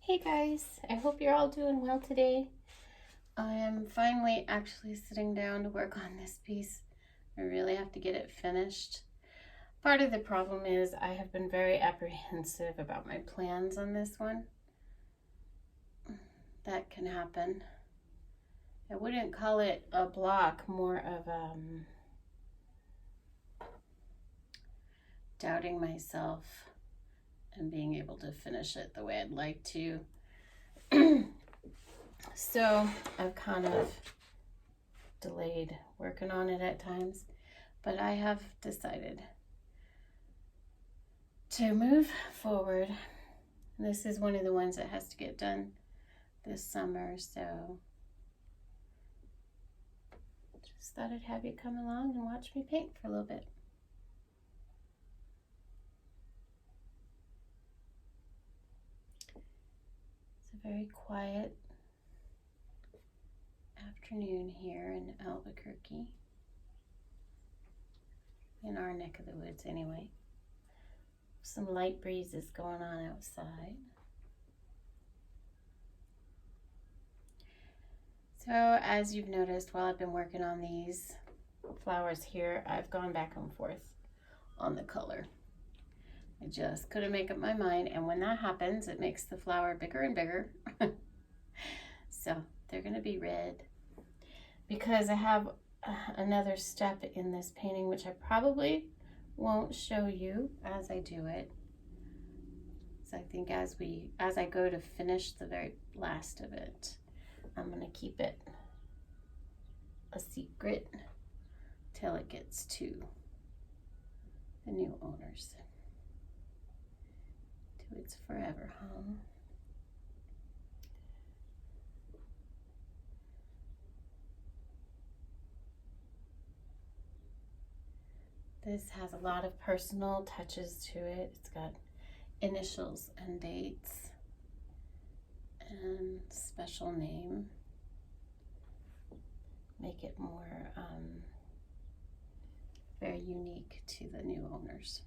Hey guys, I hope you're all doing well today. I am finally actually sitting down to work on this piece. I really have to get it finished. Part of the problem is I have been very apprehensive about my plans on this one. That can happen. I wouldn't call it a block, more of doubting myself and being able to finish it the way I'd like to. So I've kind of delayed working on it at times, but I have decided to move forward. This is one of the ones that has to get done this summer, so just thought I'd have you come along and watch me paint for a little bit. It's a very quiet afternoon here in Albuquerque, in our neck of the woods anyway. Some light breezes going on outside. So as you've noticed, while I've been working on these flowers here, I've gone back and forth on the color. I just couldn't make up my mind, and when that happens, it makes the flower bigger and bigger. So they're gonna be red because I have another step in this painting, which I probably won't show you as I do it. So I think as I go to finish the very last of it, I'm gonna keep it a secret till it gets to the new owners, to its forever home. This has a lot of personal touches to it. It's got initials and dates and special name. Make it more very unique to the new owners.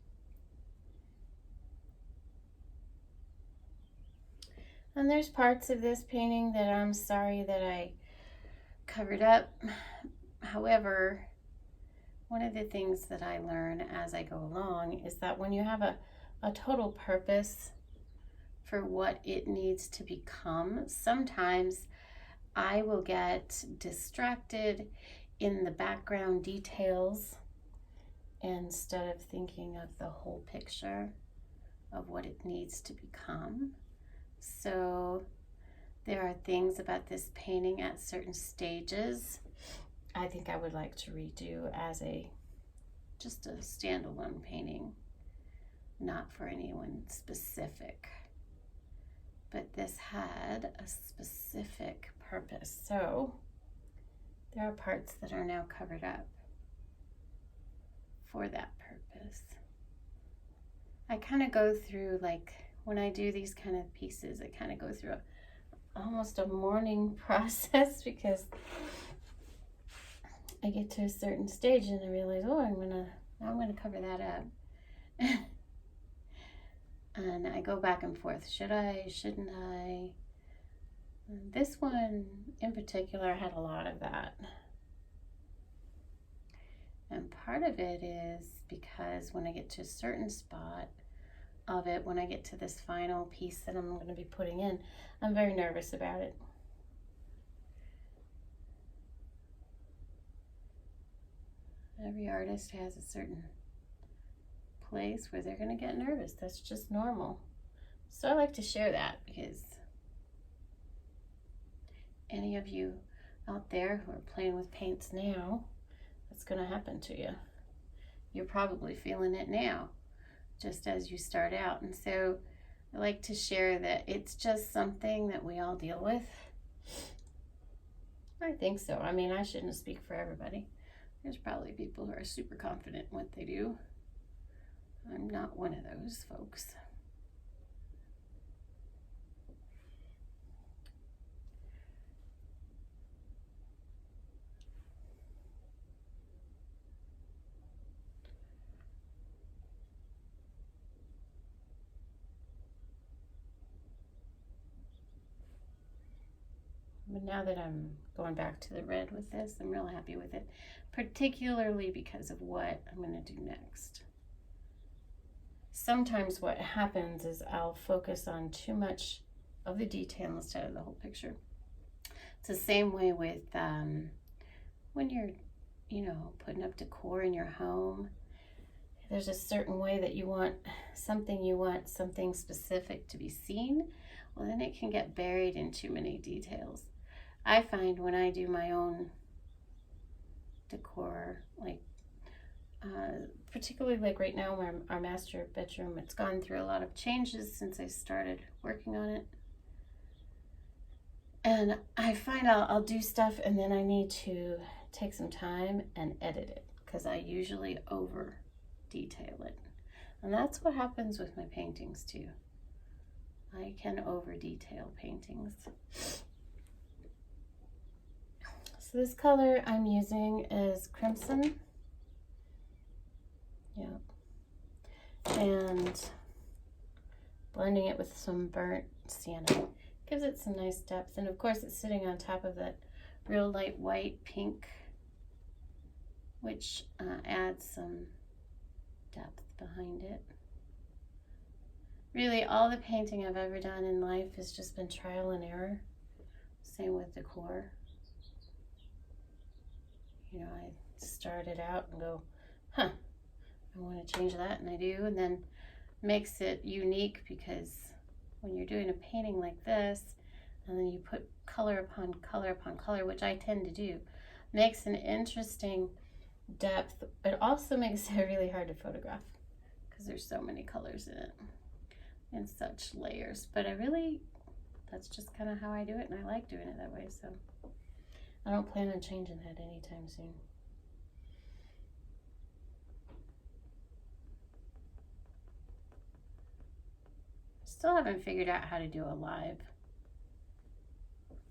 And there's parts of this painting that I'm sorry that I covered up. However, one of the things that I learn as I go along is that when you have a total purpose for what it needs to become, sometimes I will get distracted in the background details instead of thinking of the whole picture of what it needs to become. So there are things about this painting at certain stages I think I would like to redo as just a standalone painting, not for anyone specific. But this had a specific purpose. So there are parts that are now covered up for that purpose. I kind of go through, like when I do these kind of pieces, I kind of go through almost a mourning process because I get to a certain stage and I realize, oh, I'm gonna cover that up. And I go back and forth. Should I? Shouldn't I? And this one in particular had a lot of that. And part of it is because when I get to a certain spot of it, when I get to this final piece that I'm going to be putting in, I'm very nervous about it. Every artist has a certain place where they're going to get nervous. That's just normal. So I like to share that because any of you out there who are playing with paints now, that's going to happen to you. You're probably feeling it now, just as you start out. And so I like to share that it's just something that we all deal with. I think so. I mean, I shouldn't speak for everybody. There's probably people who are super confident in what they do. I'm not one of those folks. But now that I'm going back to the red with this, I'm real happy with it, particularly because of what I'm going to do next. Sometimes what happens is I'll focus on too much of the detail instead of the whole picture. It's the same way with when you're, putting up decor in your home. There's a certain way that you want something specific to be seen. Well, then it can get buried in too many details. I find when I do my own decor, like particularly like right now, our master bedroom, it's gone through a lot of changes since I started working on it. And I find I'll do stuff and then I need to take some time and edit it because I usually over detail it. And that's what happens with my paintings too. I can over detail paintings. So this color I'm using is Crimson. Yeah. And blending it with some burnt sienna. Gives it some nice depth. And of course it's sitting on top of that real light white pink, which adds some depth behind it. Really, all the painting I've ever done in life has just been trial and error. Same with decor. I started out and go, I want to change that, and I do, and then makes it unique because when you're doing a painting like this, and then you put color upon color upon color, which I tend to do, makes an interesting depth. It also makes it really hard to photograph because there's so many colors in it and such layers. But that's just kind of how I do it, and I like doing it that way, so I don't plan on changing that anytime soon. Still haven't figured out how to do a live.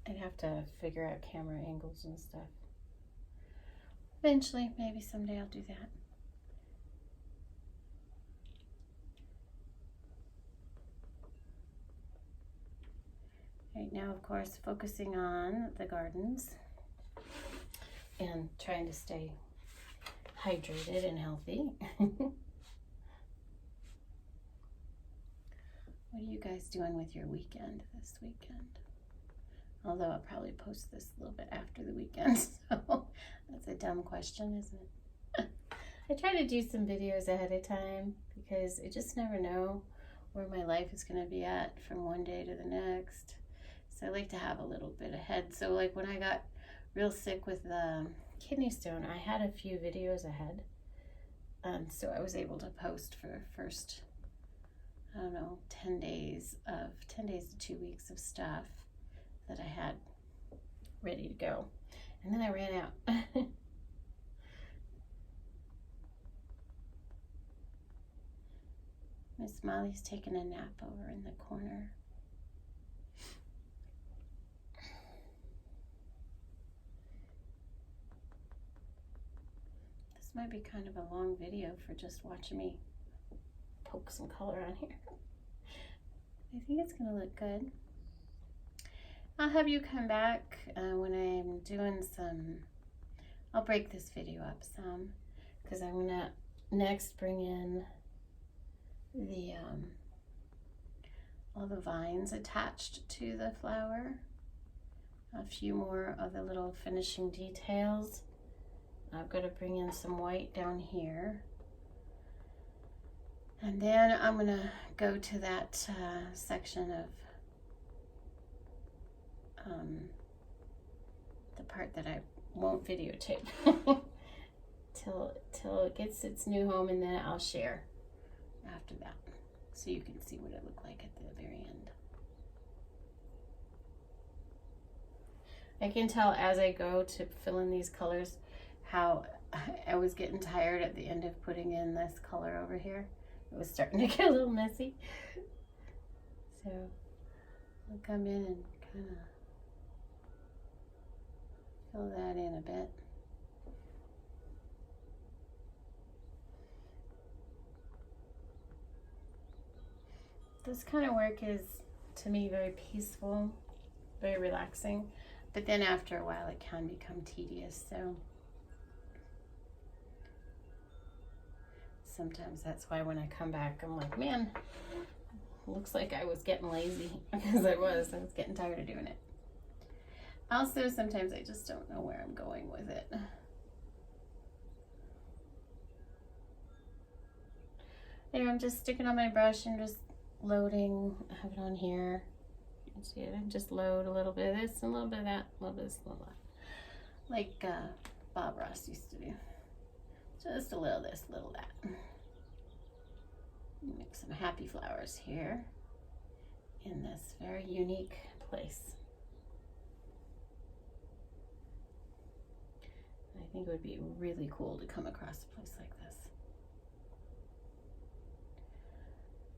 I'd have to figure out camera angles and stuff. Eventually, maybe someday I'll do that. Right now, of course, focusing on the gardens and trying to stay hydrated and healthy. What are you guys doing with your weekend this weekend? Although I'll probably post this a little bit after the weekend, so that's a dumb question, isn't it? I try to do some videos ahead of time because I just never know where my life is going to be at from one day to the next. So I like to have a little bit ahead. So like when I got real sick with the kidney stone, I had a few videos ahead. So I was able to post for the first, 10 days to 2 weeks of stuff that I had ready to go. And then I ran out. Miss Molly's taking a nap over in the corner. This might be kind of a long video for just watching me poke some color on here. I think it's gonna look good. I'll have you come back when I'm doing I'll break this video up some because I'm gonna next bring in the all the vines attached to the flower, a few more of the little finishing details. I've got to bring in some white down here, and then I'm gonna go to that section of the part that I won't videotape till it gets its new home, and then I'll share after that so you can see what it looked like at the very end. I can tell as I go to fill in these colors how I was getting tired at the end of putting in this color over here. It was starting to get a little messy, so I'll come in and kind of fill that in a bit. This kind of work is, to me, very peaceful, very relaxing. But then after a while it can become tedious, so sometimes that's why when I come back I'm like, man, looks like I was getting lazy, because I was getting tired of doing it. Also, sometimes I just don't know where I'm going with it. There, I'm just sticking on my brush and just loading. I have it on here. You can see it. I just load a little bit of this and a little bit of that, a little bit of this, a little bit of that. Like Bob Ross used to do. Just a little this, a little that. Make some happy flowers here in this very unique place. I think it would be really cool to come across a place like this.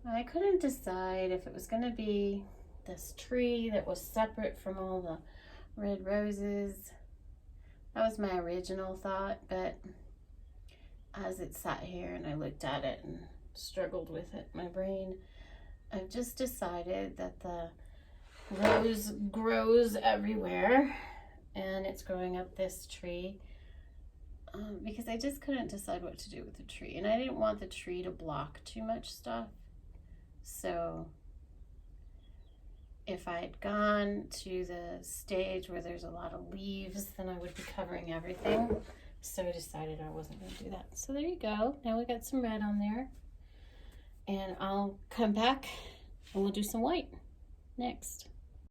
I couldn't decide if it was going to be this tree that was separate from all the red roses. That was my original thought, but as it sat here and I looked at it and struggled with it, my brain, I've just decided that the rose grows everywhere and it's growing up this tree because I just couldn't decide what to do with the tree, and I didn't want the tree to block too much stuff. So if I had gone to the stage where there's a lot of leaves, then I would be covering everything. So I decided I wasn't going to do that. So there you go. Now we got some red on there. And I'll come back and we'll do some white next.